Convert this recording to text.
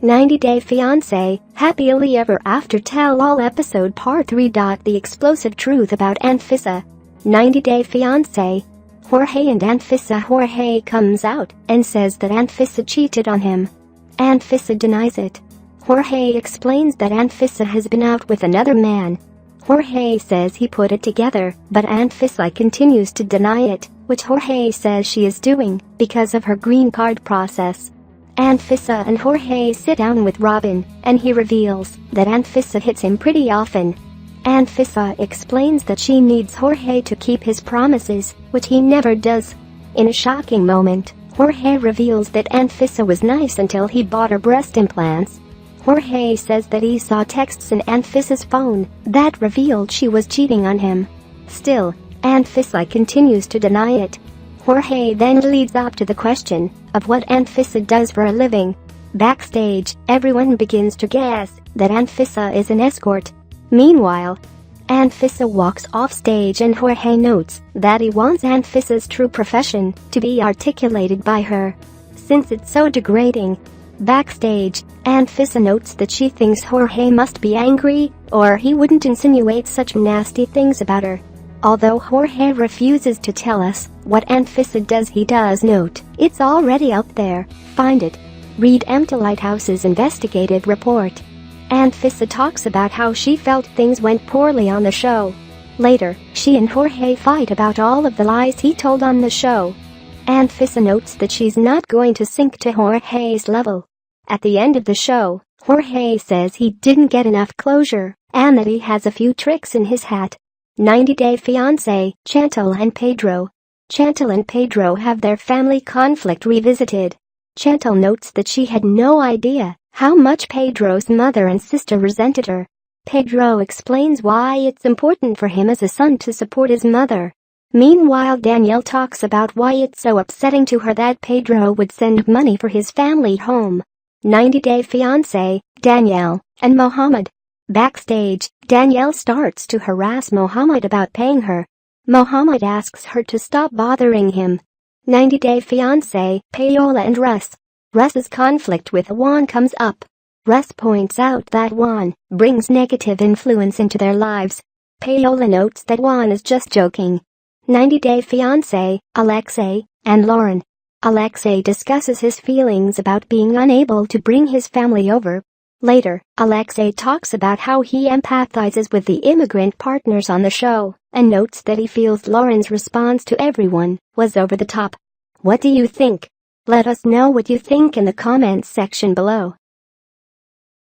90 Day Fiance, Happily Ever After Tell-All Episode Part 3. The explosive truth about Anfisa. 90 Day Fiance. Jorge and Anfisa. Jorge comes out and says that Anfisa cheated on him. Anfisa denies it. Jorge explains that Anfisa has been out with another man. Jorge says he put it together, but Anfisa continues to deny it, which Jorge says she is doing because of her green card process. Anfisa and Jorge sit down with Robin, and he reveals that Anfisa hits him pretty often. Anfisa explains that she needs Jorge to keep his promises, which he never does. In a shocking moment, Jorge reveals that Anfisa was nice until he bought her breast implants. Jorge says that he saw texts in Anfisa's phone that revealed she was cheating on him. Still, Anfisa continues to deny it. Jorge then leads up to the question of what Anfisa does for a living. Backstage, everyone begins to guess that Anfisa is an escort. Meanwhile, Anfisa walks off stage and Jorge notes that he wants Anfisa's true profession to be articulated by her, since it's so degrading. Backstage, Anfisa notes that she thinks Jorge must be angry, or he wouldn't insinuate such nasty things about her. Although Jorge refuses to tell us what Anfisa does, he does note it's already out there. Find it. Read Empty Lighthouse's investigative report. Anfisa talks about how she felt things went poorly on the show. Later, she and Jorge fight about all of the lies he told on the show. Anfisa notes that she's not going to sink to Jorge's level. At the end of the show, Jorge says he didn't get enough closure and that he has a few tricks in his hat. 90 Day Fiance, Chantal and Pedro. Chantal and Pedro have their family conflict revisited. Chantal notes that she had no idea how much Pedro's mother and sister resented her. Pedro explains why it's important for him as a son to support his mother. Meanwhile, Danielle talks about why it's so upsetting to her that Pedro would send money for his family home. 90 Day Fiance, Danielle and Mohammed. Backstage, Danielle starts to harass Mohammed about paying her. Mohammed asks her to stop bothering him. 90 Day Fiance, Paola and Russ. Russ's conflict with Juan comes up. Russ points out that Juan brings negative influence into their lives. Paola notes that Juan is just joking. 90 Day Fiance, Alexei and Lauren. Alexei discusses his feelings about being unable to bring his family over. Later, Alexei talks about how he empathizes with the immigrant partners on the show and notes that he feels Lauren's response to everyone was over the top. What do you think? Let us know what you think in the comments section below.